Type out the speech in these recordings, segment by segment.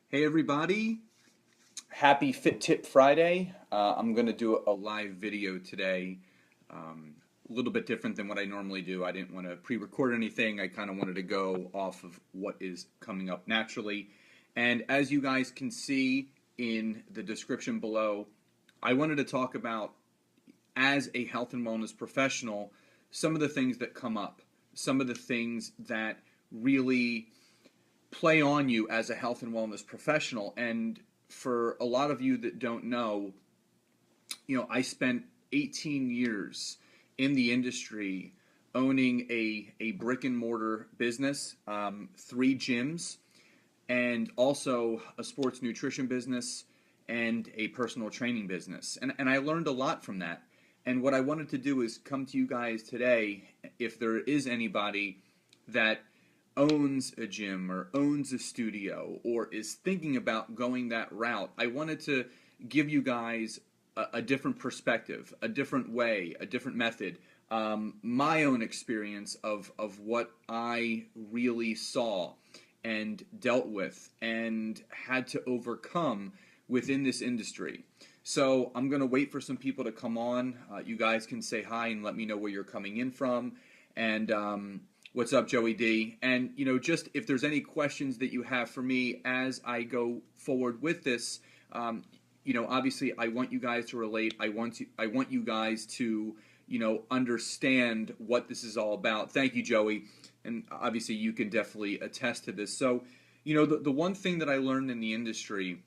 Hey everybody, happy Fit Tip Friday. I'm going to do a live video today, a little bit different than what I normally do. I didn't want to pre-record anything. I kind of wanted to go off of what is coming up naturally. And as you guys can see in the description below, I wanted to talk about, as a health and wellness professional, some of the things that come up, some of the things that really play on you as a health and wellness professional. And for a lot of you that don't know, I spent 18 years in the industry owning a brick and mortar business, 3 gyms, and also a sports nutrition business and a personal training business. And I learned a lot from that. And what I wanted to do is come to you guys today, if there is anybody that owns a gym or owns a studio or is thinking about going that route, I wanted to give you guys a different perspective, a different way, a different method, my own experience of what I really saw and dealt with and had to overcome within this industry. So I'm going to wait for some people to come on. You guys can say hi and let me know where you're coming in from. And what's up, Joey D? And just if there's any questions that you have for me as I go forward with this, obviously I want you guys to relate. I want you guys to understand what this is all about. Thank you, Joey. And obviously you can definitely attest to this. So, the one thing that I learned in the industry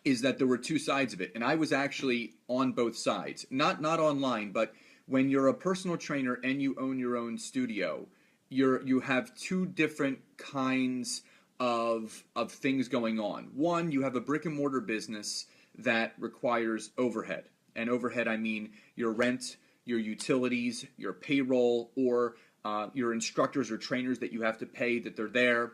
is that there were two sides of it, and I was actually on both sides. Not online, but when you're a personal trainer and you own your own studio, you have two different kinds of things going on. One, you have a brick and mortar business that requires overhead. And overhead, I mean your rent, your utilities, your payroll, or your instructors or trainers that you have to pay that they're there.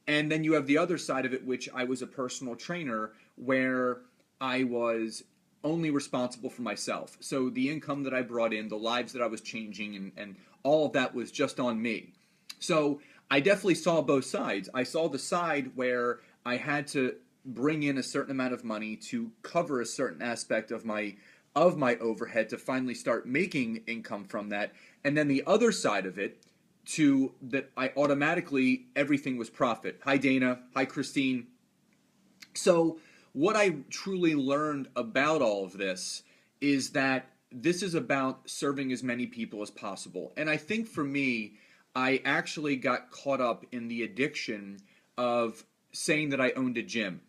And then you have the other side of it, which I was a personal trainer, where I was only responsible for myself. So the income that I brought in, the lives that I was changing, and all of that was just on me. So I definitely saw both sides. I saw the side where I had to bring in a certain amount of money to cover a certain aspect of my overhead to finally start making income from that. And then the other side of it, to that I automatically, everything was profit. Hi Dana, hi Christine. So what I truly learned about all of this is that this is about serving as many people as possible. And I think for me, I actually got caught up in the addiction of saying that I owned a gym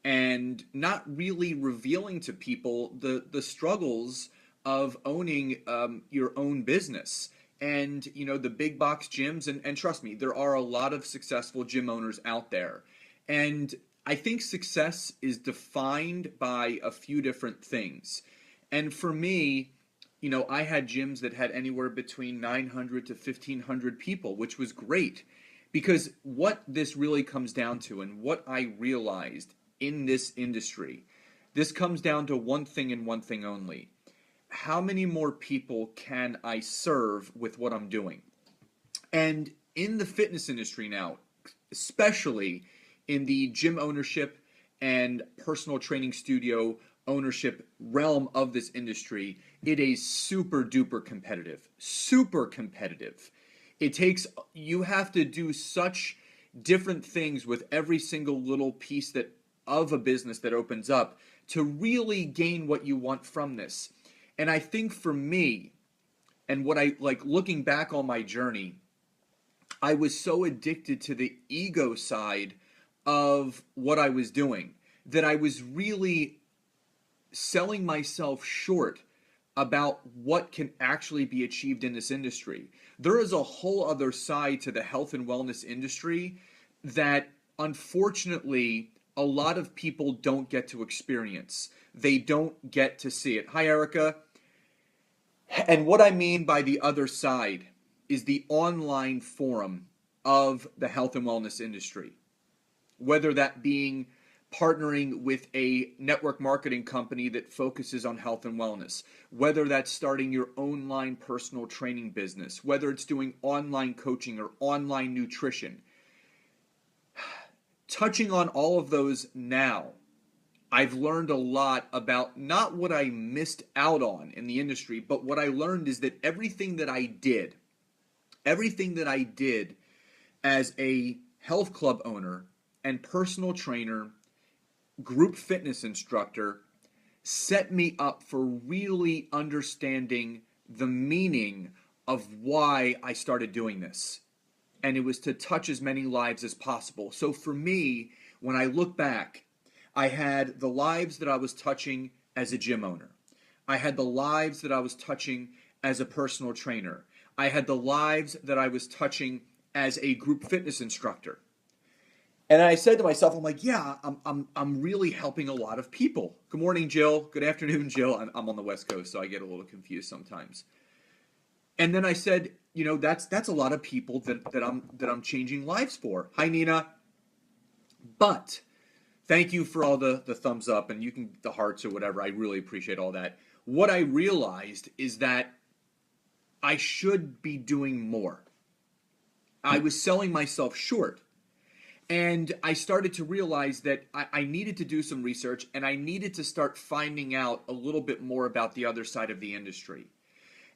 and not really revealing to people the struggles of owning your own business. And the big box gyms, and trust me, there are a lot of successful gym owners out there. And I think success is defined by a few different things. And for me, I had gyms that had anywhere between 900 to 1,500 people, which was great. Because what this really comes down to, and what I realized in this industry, this comes down to one thing and one thing only. How many more people can I serve with what I'm doing? And in the fitness industry now, especially in the gym ownership and personal training studio ownership realm of this industry, it is super duper competitive. Super competitive. You have to do such different things with every single little piece of a business that opens up to really gain what you want from this. And I think for me, and what I like looking back on my journey, I was so addicted to the ego side of what I was doing that I was really selling myself short about what can actually be achieved in this industry. There is a whole other side to the health and wellness industry that unfortunately a lot of people don't get to experience. They don't get to see it. Hi, Erica. And what I mean by the other side is the online forum of the health and wellness industry, whether that being partnering with a network marketing company that focuses on health and wellness, whether that's starting your online personal training business, whether it's doing online coaching or online nutrition. touching on all of those now, I've learned a lot about not what I missed out on in the industry, but what I learned is that everything that I did as a health club owner and personal trainer, group fitness instructor, set me up for really understanding the meaning of why I started doing this. And it was to touch as many lives as possible. So for me, when I look back, I had the lives that I was touching as a gym owner. I had the lives that I was touching as a personal trainer. I had the lives that I was touching as a group fitness instructor. And I said to myself, I'm like, yeah, I'm really helping a lot of people. Good morning, Jill. Good afternoon, Jill. I'm on the West Coast, so I get a little confused sometimes. And then I said, you know, that's a lot of people that I'm changing lives for. Hi, Nina. But thank you for all the thumbs up and the hearts or whatever. I really appreciate all that. What I realized is that I should be doing more. I was selling myself short. And I started to realize that I needed to do some research and I needed to start finding out a little bit more about the other side of the industry.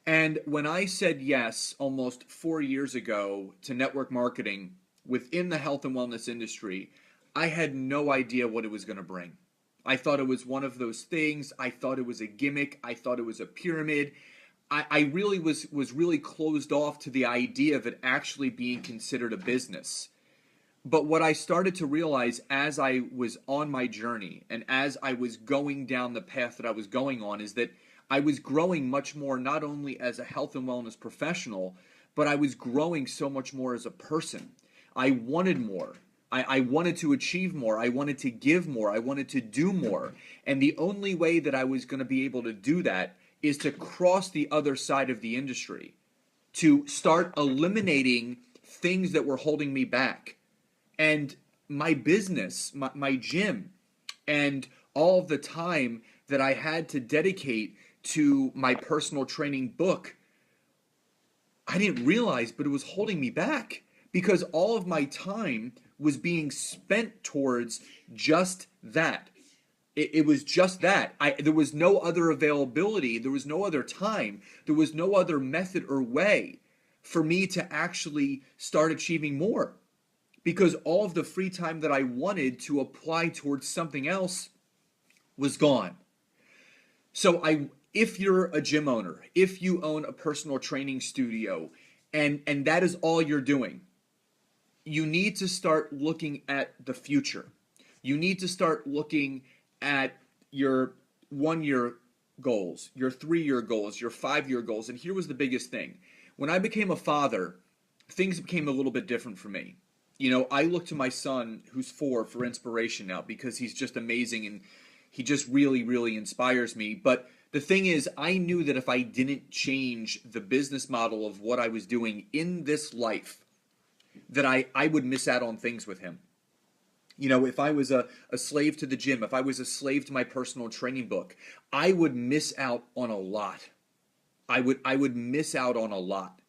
And when I said yes almost 4 years ago to network marketing within the health and wellness industry, I had no idea what it was going to bring. I thought it was one of those things. I thought it was a gimmick. I thought it was a pyramid. I really was really closed off to the idea of it actually being considered a business. But what I started to realize as I was on my journey and as I was going down the path that I was going on is that I was growing much more not only as a health and wellness professional, but I was growing so much more as a person. I wanted more. I wanted to achieve more. I wanted to give more. I wanted to do more. And the only way that I was going to be able to do that is to cross the other side of the industry, to start eliminating things that were holding me back. And my business, my gym, and all of the time that I had to dedicate to my personal training book, I didn't realize, but it was holding me back because all of my time was being spent towards just that. It was just that. There was no other availability. There was no other time. There was no other method or way for me to actually start achieving more. Because all of the free time that I wanted to apply towards something else was gone. So if you're a gym owner, if you own a personal training studio, and that is all you're doing, you need to start looking at the future. You need to start looking at your 1-year goals, your 3-year goals, your 5-year goals. And here was the biggest thing. When I became a father, things became a little bit different for me. You know, I look to my son, who's 4, for inspiration now because he's just amazing and he just really, really inspires me. But the thing is, I knew that if I didn't change the business model of what I was doing in this life, that I would miss out on things with him. You know, if I was a slave to the gym, if I was a slave to my personal training book, I would miss out on a lot. I would miss out on a lot.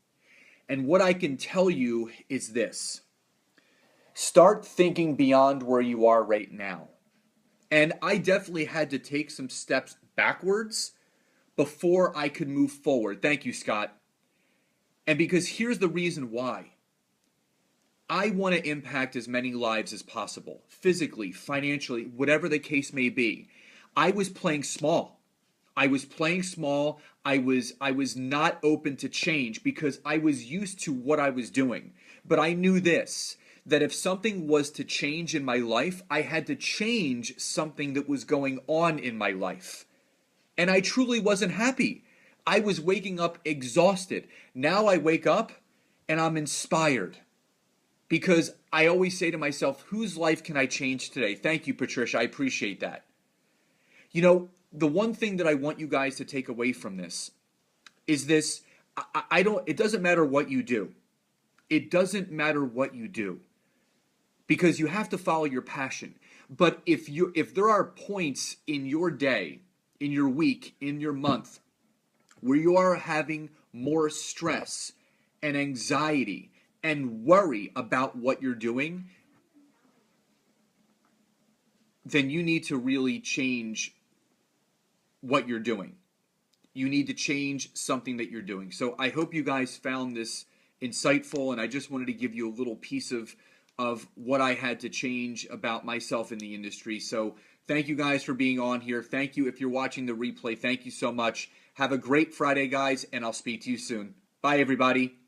And what I can tell you is this. Start thinking beyond where you are right now. And I definitely had to take some steps backwards before I could move forward. Thank you, Scott. And because here's the reason why. I want to impact as many lives as possible, physically, financially, whatever the case may be. I was playing small. I was not open to change because I was used to what I was doing. But I knew this, that if something was to change in my life, I had to change something that was going on in my life. And I truly wasn't happy. I was waking up exhausted. Now I wake up and I'm inspired. Because I always say to myself, whose life can I change today? Thank you, Patricia. I appreciate that. You know, the one thing that I want you guys to take away from this is this. It doesn't matter what you do. It doesn't matter what you do. Because you have to follow your passion. But if there are points in your day, in your week, in your month, where you are having more stress and anxiety and worry about what you're doing, then you need to really change what you're doing. You need to change something that you're doing. So I hope you guys found this insightful, and I just wanted to give you a little piece of what I had to change about myself in the industry. So thank you guys for being on here. Thank you if you're watching the replay. Thank you so much. Have a great Friday, guys, and I'll speak to you soon. Bye, everybody.